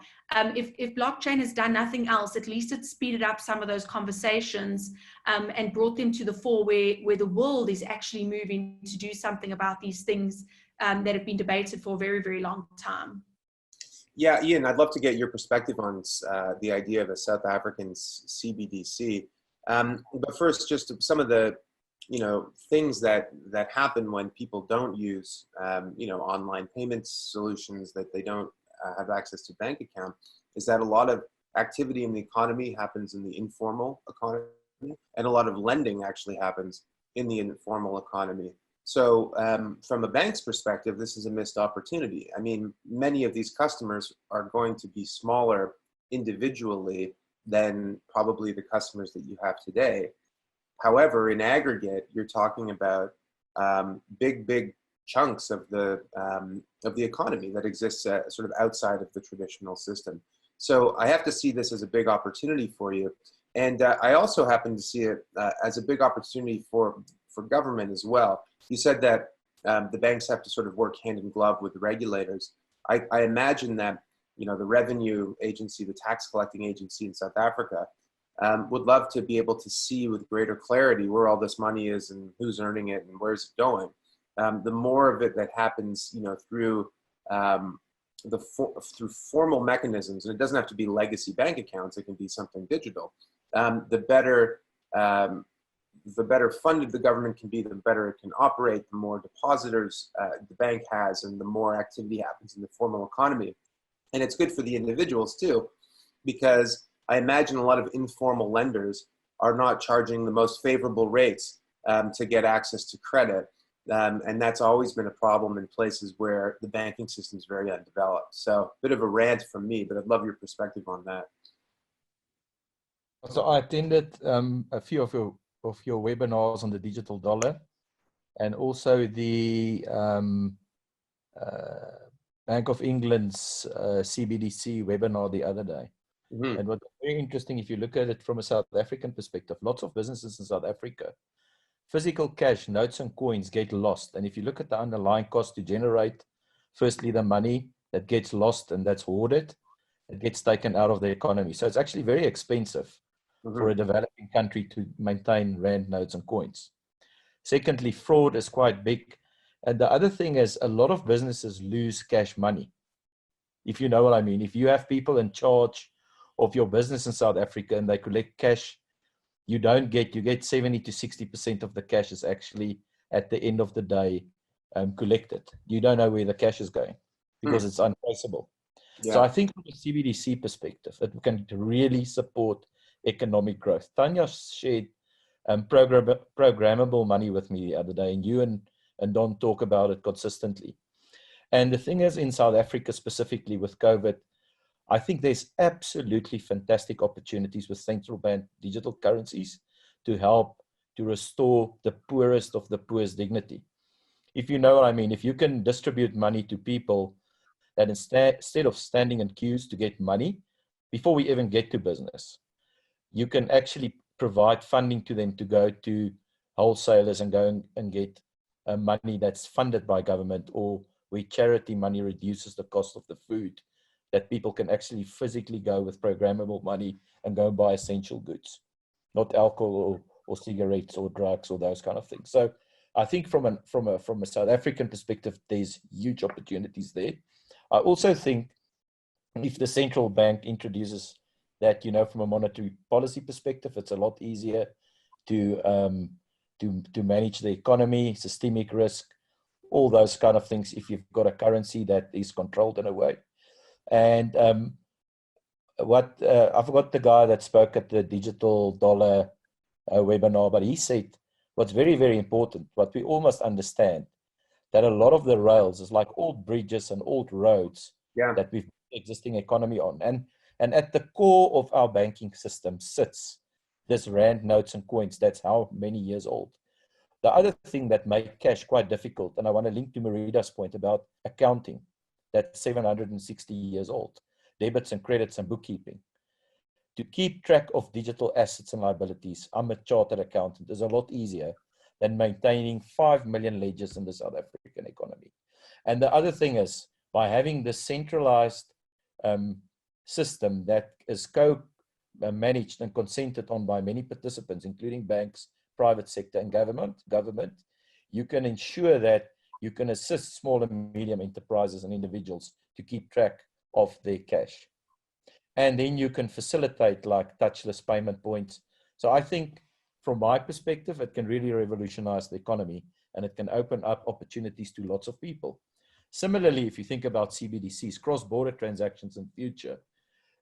if blockchain has done nothing else, at least it's speeded up some of those conversations and brought them to the fore where the world is actually moving to do something about these things that have been debated for a very, very long time. Yeah, Ian, I'd love to get your perspective on the idea of a South African CBDC. But first, just some of the, you know, things that happen when people don't use, you know, online payments solutions, that they don't have access to bank account, is that a lot of activity in the economy happens in the informal economy, and a lot of lending actually happens in the informal economy. So from a bank's perspective, this is a missed opportunity. I mean, many of these customers are going to be smaller individually than probably the customers that you have today. However, in aggregate, you're talking about big chunks of the economy that exists sort of outside of the traditional system. So I have to see this as a big opportunity for you. And I also happen to see it as a big opportunity for government as well. You said that the banks have to sort of work hand in glove with the regulators. I imagine that, you know, the revenue agency, the tax collecting agency in South Africa, would love to be able to see with greater clarity where all this money is and who's earning it and where's it going. The more of it that happens, you know, through through formal mechanisms, and it doesn't have to be legacy bank accounts, it can be something digital, the better funded the government can be, the better it can operate, the more depositors the bank has, and the more activity happens in the formal economy. And it's good for the individuals too, because I imagine a lot of informal lenders are not charging the most favorable rates to get access to credit. And that's always been a problem in places where the banking system is very undeveloped. So a bit of a rant from me, but I'd love your perspective on that. So I attended a few of your webinars on the digital dollar, and also the Bank of England's CBDC webinar the other day. Mm-hmm. And what's very interesting, if you look at it from a South African perspective, lots of businesses in South Africa, physical cash, notes and coins get lost. And if you look at the underlying cost to generate, firstly, the money that gets lost and that's hoarded, it gets taken out of the economy. So it's actually very expensive for a developing country to maintain rand notes and coins. Secondly, fraud is quite big. And the other thing is a lot of businesses lose cash money. If you know what I mean, if you have people in charge of your business in South Africa and they collect cash, you get 70 to 60% of the cash is actually at the end of the day collected. You don't know where the cash is going because it's untraceable. Yeah. So I think from a CBDC perspective, it can really support economic growth. Tanya shared programmable money with me the other day, and you and Don talk about it consistently. And the thing is, in South Africa specifically with COVID, I think there's absolutely fantastic opportunities with central bank digital currencies to help to restore the poorest of the poor's dignity. If you know what I mean, if you can distribute money to people that instead of standing in queues to get money before we even get to business, you can actually provide funding to them to go to wholesalers and go and get money that's funded by government, or where charity money reduces the cost of the food, that people can actually physically go with programmable money and go and buy essential goods, not alcohol or cigarettes or drugs or those kind of things. So I think from a South African perspective, there's huge opportunities there. I also think if the central bank introduces that, you know, from a monetary policy perspective, it's a lot easier to manage the economy, systemic risk, all those kind of things, if you've got a currency that is controlled in a way. And I forgot the guy that spoke at the digital dollar webinar, but he said what's very, very important, what we all must understand, that a lot of the rails is like old bridges and old roads Yeah. that we've existing economy on. And at the core of our banking system sits this rand notes and coins. That's how many years old. The other thing that made cash quite difficult, and I want to link to Marida's point about accounting, that's 760 years old, debits and credits and bookkeeping. To keep track of digital assets and liabilities, I'm a chartered accountant, is a lot easier than maintaining 5 million ledgers in the South African economy. And the other thing is, by having this centralized system that is co-managed and consented on by many participants, including banks, private sector, and government, you can ensure that you can assist small and medium enterprises and individuals to keep track of their cash. And then you can facilitate like touchless payment points. So I think from my perspective, it can really revolutionize the economy, and it can open up opportunities to lots of people. Similarly, if you think about CBDCs, cross-border transactions in future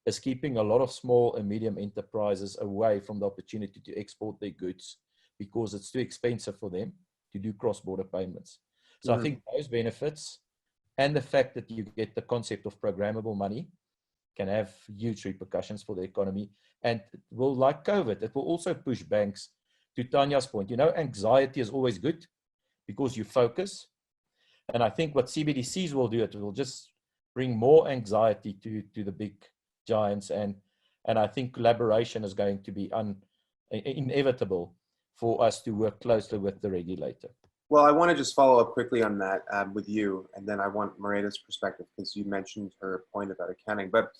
is keeping a lot of small and medium enterprises away from the opportunity to export their goods because it's too expensive for them to do cross-border payments. So I think those benefits and the fact that you get the concept of programmable money can have huge repercussions for the economy. And it will, like COVID, it will also push banks, to Tanya's point, you know, anxiety is always good because you focus. And I think what CBDCs will do, it will just bring more anxiety to the big giants. And I think collaboration is going to be inevitable for us to work closely with the regulator. Well, I want to just follow up quickly on that with you, and then I want Marida's perspective because you mentioned her point about accounting. But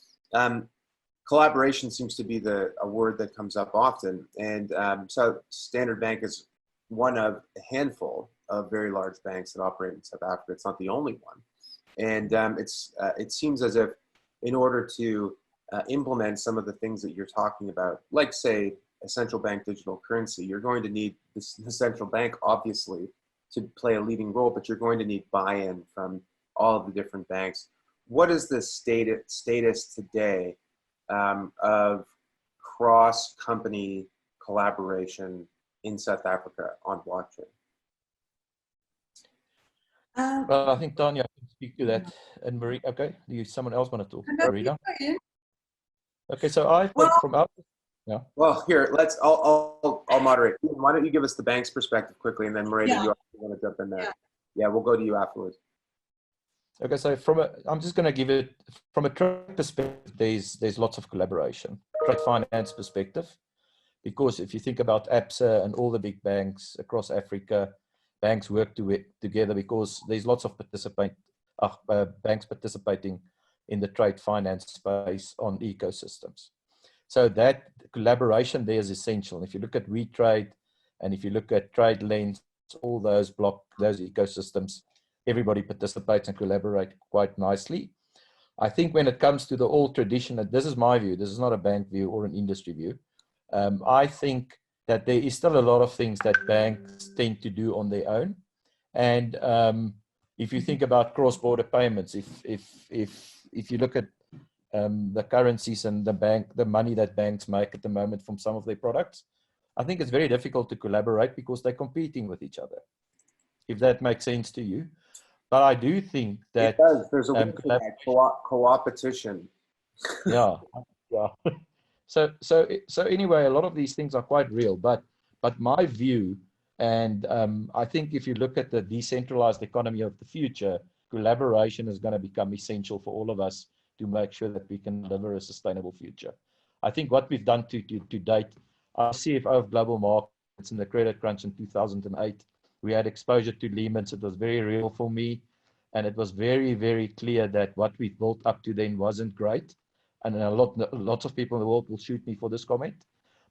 collaboration seems to be a word that comes up often, and so Standard Bank is one of a handful of very large banks that operate in South Africa. It's not the only one, and it seems as if in order to implement some of the things that you're talking about, like say a central bank digital currency, you're going to need the central bank, obviously, to play a leading role, but you're going to need buy-in from all of the different banks. What is the status today of cross-company collaboration in South Africa on blockchain? Well, I think Tanya can speak to that. And Marie, okay, someone else want to talk? Marita? Okay, so from out. Yeah. Well, here, I'll moderate. Why don't you give us the bank's perspective quickly, and then Marita, you want to jump in there? Yeah, we'll go to you afterwards. Okay, so I'm just going to give it from a trade perspective. There's lots of collaboration, trade finance perspective, because if you think about ABSA and all the big banks across Africa, banks work together because there's lots of banks participating in the trade finance space on ecosystems. So that collaboration there is essential. If you look at WeTrade and if you look at TradeLens, all those ecosystems, everybody participates and collaborate quite nicely. I think when it comes to the old tradition, and this is my view, this is not a bank view or an industry view, I think that there is still a lot of things that banks tend to do on their own. And if you think about cross-border payments, if you look at the currencies and the money that banks make at the moment from some of their products, I think it's very difficult to collaborate because they're competing with each other, if that makes sense to you. But I do think that... It does. There's a word for that, co-opetition. Yeah. So anyway, a lot of these things are quite real, but my view, and I think if you look at the decentralized economy of the future, collaboration is going to become essential for all of us to make sure that we can deliver a sustainable future. I think what we've done to date, our CFO of global markets in the credit crunch in 2008, we had exposure to Lehman's. It was very real for me. And it was very, very clear that what we built up to then wasn't great. And lots of people in the world will shoot me for this comment.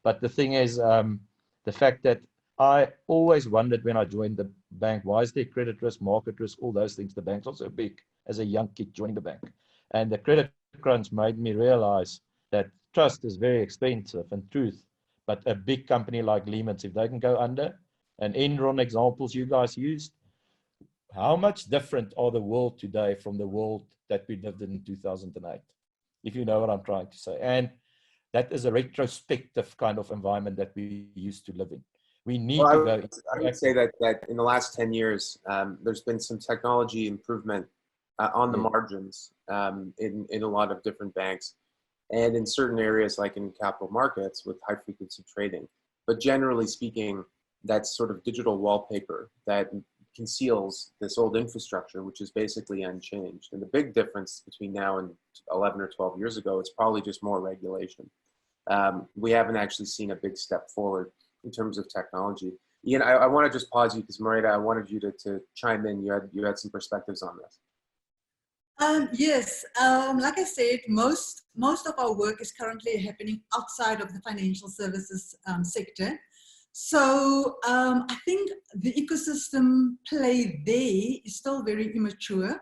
But the thing is, the fact that I always wondered when I joined the bank, why is there credit risk, market risk, all those things? The bank's also big as a young kid joining the bank. And the credit crunch made me realize that trust is very expensive and truth. But a big company like Lehman's, if they can go under, and Enron examples you guys used, how much different are the world today from the world that we lived in 2008? If you know what I'm trying to say. And that is a retrospective kind of environment that we used to live in. We need Well, to go. I would say that in the last 10 years, there's been some technology improvement on the Yeah. margins in a lot of different banks and in certain areas like in capital markets with high frequency trading. But generally speaking, that's sort of digital wallpaper that conceals this old infrastructure, which is basically unchanged. And the big difference between now and 11 or 12 years ago, it's probably just more regulation. We haven't actually seen a big step forward in terms of technology. Ian, I want to just pause you because Marita, I wanted you to chime in. You had some perspectives on this. Yes, like I said, most of our work is currently happening outside of the financial services sector. So I think the ecosystem play there is still very immature,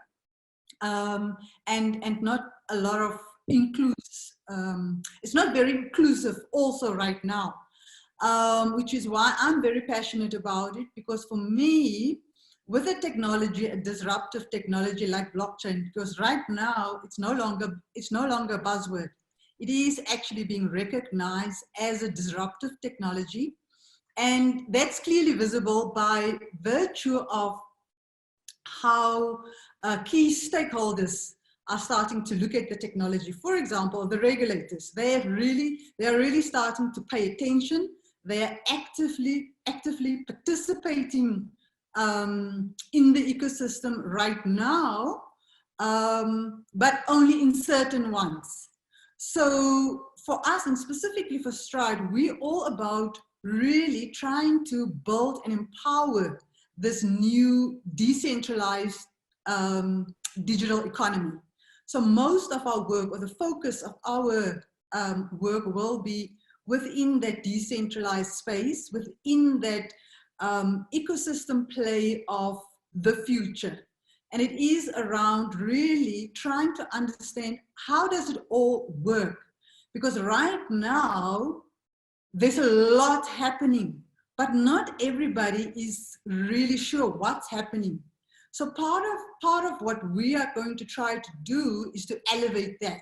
and not a lot of it's not very inclusive also right now, which is why I'm very passionate about it, because for me, with a technology, a disruptive technology like blockchain, because right now it's no longer a buzzword. It is actually being recognized as a disruptive technology. And that's clearly visible by virtue of how key stakeholders are starting to look at the technology. For example, the regulators, they are really starting to pay attention. They are actively participating in the ecosystem right now, but only in certain ones. So for us, and specifically for Stride, we're all about really trying to build and empower this new decentralized digital economy. So most of our work, or the focus of our work, will be within that decentralized space, within that ecosystem play of the future. And it is around really trying to understand, how does it all work? Because right now, there's a lot happening, but not everybody is really sure what's happening. So part of what we are going to try to do is to elevate that.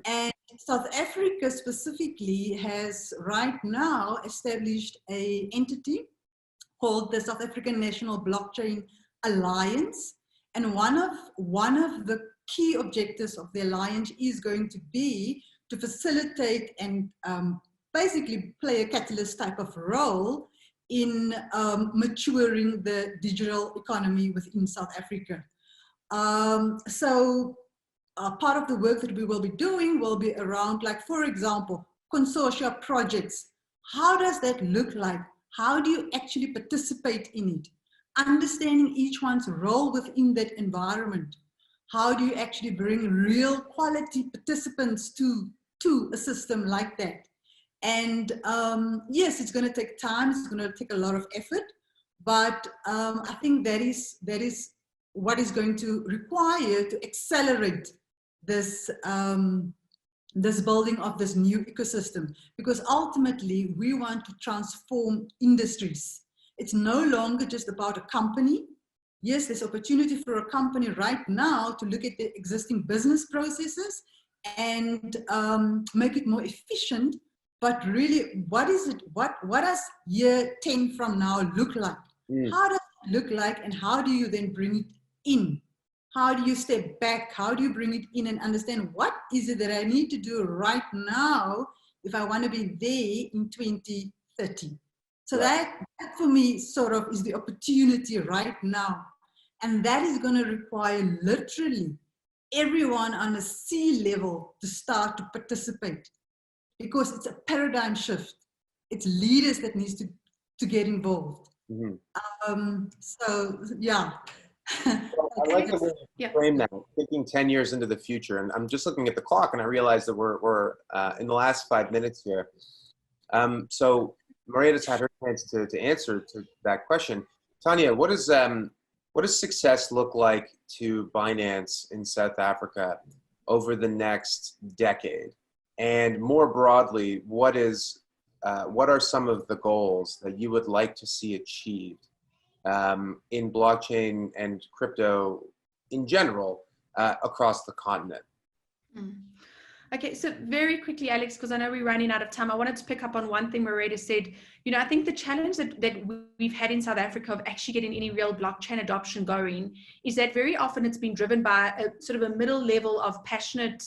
And South Africa specifically has right now established an entity called the South African National Blockchain Alliance. And one of the key objectives of the alliance is going to be to facilitate and basically play a catalyst type of role in maturing the digital economy within South Africa. So part of the work that we will be doing will be around, like, for example, consortia projects. How does that look like? How do you actually participate in it? Understanding each one's role within that environment. How do you actually bring real quality participants to a system like that? And yes, it's going to take time. It's going to take a lot of effort, but I think that is what is going to require to accelerate this this building of this new ecosystem, because ultimately we want to transform industries. It's no longer just about a company. Yes, there's opportunity for a company right now to look at the existing business processes and make it more efficient. But really, what is it? What does year 10 from now look like? How does it look like, and how do you then bring it in? How do you step back? How do you bring it in and understand, what is it that I need to do right now if I want to be there in 2030? So that for me sort of is the opportunity right now. And that is going to require literally everyone on a C level to start to participate, because it's a paradigm shift. It's leaders that needs to get involved. So yeah. Well, I like the way you frame that, thinking 10 years into the future. And I'm just looking at the clock, and I realize that we're in the last 5 minutes here. So Maria's had her chance to answer to that question. Tanya, what does success look like to Binance in South Africa over the next decade? And more broadly, what are some of the goals that you would like to see achieved in blockchain and crypto in general across the continent? Okay, so very quickly, Alex, because I know we're running out of time, I wanted to pick up on one thing Marita said. I think the challenge that we've had in South Africa of actually getting any real blockchain adoption going is that very often it's been driven by a sort of a middle level of passionate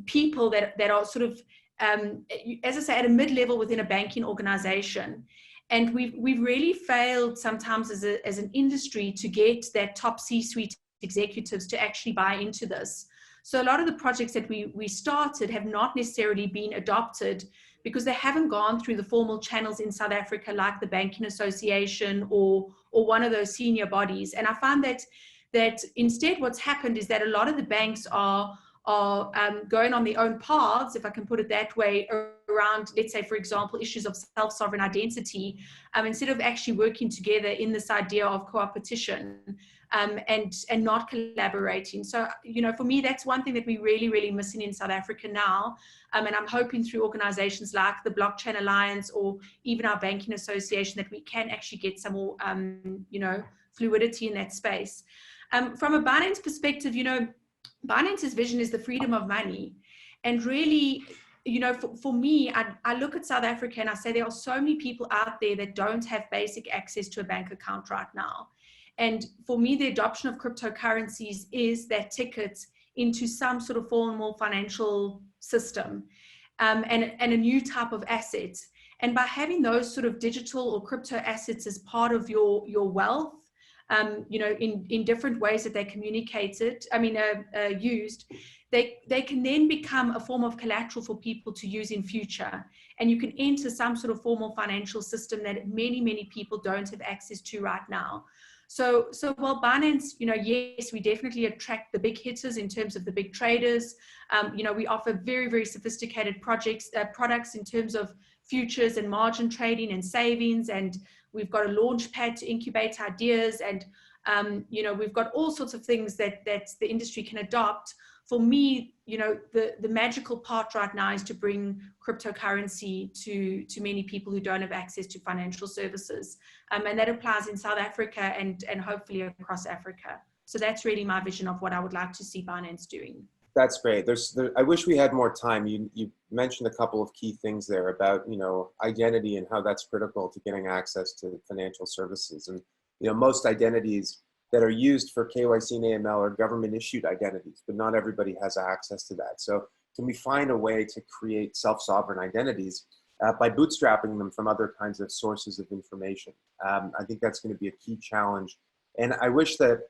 people that are sort of, as I say, at a mid-level within a banking organization. And we've really failed sometimes as an industry to get that top C-suite executives to actually buy into this. So a lot of the projects that we started have not necessarily been adopted because they haven't gone through the formal channels in South Africa, like the Banking Association or one of those senior bodies. And I find that instead what's happened is that a lot of the banks are going on their own paths, if I can put it that way, around, let's say, for example, issues of self-sovereign identity, instead of actually working together in this idea of co-opetition. And not collaborating. So, for me, that's one thing that we're really, really missing in South Africa now. And I'm hoping through organizations like the Blockchain Alliance or even our Banking Association that we can actually get some more, fluidity in that space. From a Binance perspective, Binance's vision is the freedom of money. And really, for me, I look at South Africa and I say there are so many people out there that don't have basic access to a bank account right now. And for me, the adoption of cryptocurrencies is that ticket into some sort of formal financial system, and a new type of asset. And by having those sort of digital or crypto assets as part of your wealth, in different ways that they're communicated, used, they can then become a form of collateral for people to use in future. And you can enter some sort of formal financial system that many, many people don't have access to right now. So while Binance, yes, we definitely attract the big hitters in terms of the big traders. We offer very, very sophisticated products in terms of futures and margin trading and savings. And we've got a launch pad to incubate ideas. And, we've got all sorts of things that the industry can adopt. For me, the magical part right now is to bring cryptocurrency to many people who don't have access to financial services. And that applies in South Africa and hopefully across Africa. So that's really my vision of what I would like to see Binance doing. That's great. I wish we had more time. You mentioned a couple of key things there about, identity and how that's critical to getting access to financial services. And, most identities that are used for KYC and AML are government issued identities, but not everybody has access to that. So can we find a way to create self-sovereign identities by bootstrapping them from other kinds of sources of information? I think that's going to be a key challenge. And I wish that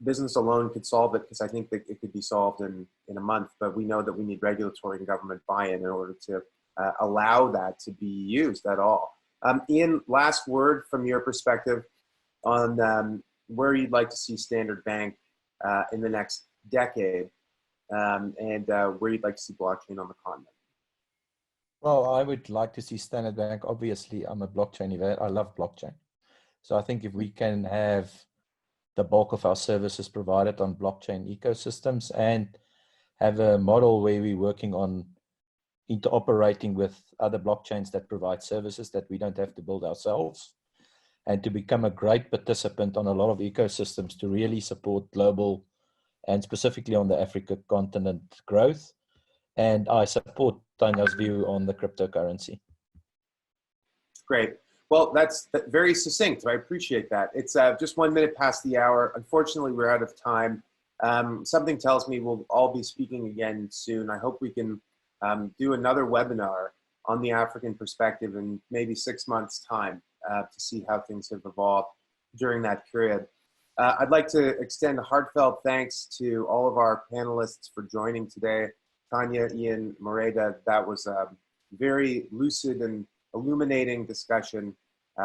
business alone could solve it, because I think that it could be solved in a month, but we know that we need regulatory and government buy-in in order to allow that to be used at all. Ian, last word from your perspective on where you'd like to see Standard Bank in the next decade, and where you'd like to see blockchain on the continent. Well, I would like to see Standard Bank. Obviously, I'm a blockchain event. I love blockchain. So I think if we can have the bulk of our services provided on blockchain ecosystems and have a model where we're working on interoperating with other blockchains that provide services that we don't have to build ourselves, and to become a great participant on a lot of ecosystems to really support global and specifically on the Africa continent growth. And I support Tanya's view on the cryptocurrency. Great. Well, that's very succinct. I appreciate that. It's just 1 minute past the hour. Unfortunately, we're out of time. Something tells me we'll all be speaking again soon. I hope we can do another webinar on the African perspective in maybe 6 months' time to see how things have evolved during that period. I'd like to extend a heartfelt thanks to all of our panelists for joining today. Tanya, Ian, Marita, that was a very lucid and illuminating discussion.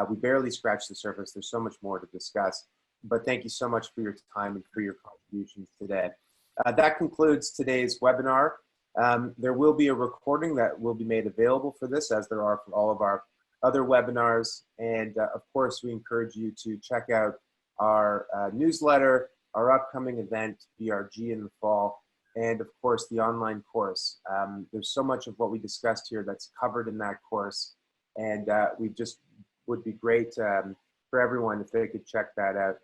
We barely scratched the surface. There's so much more to discuss, but thank you so much for your time and for your contributions today. That concludes today's webinar. There will be a recording that will be made available for this, as there are for all of our other webinars. And of course, we encourage you to check out our newsletter, our upcoming event, BRG in the fall, and of course, the online course. There's so much of what we discussed here that's covered in that course. And we just would be great for everyone if they could check that out.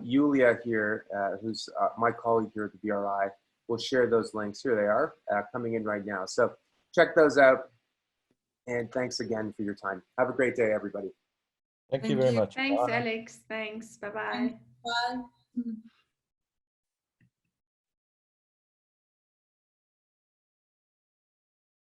Yulia here, who's my colleague here at the BRI, we'll share those links. Here they are, coming in right now. So check those out. And thanks again for your time. Have a great day, everybody. Thank you very much. Thanks, Bye. Alex. Thanks. Bye-bye. Bye.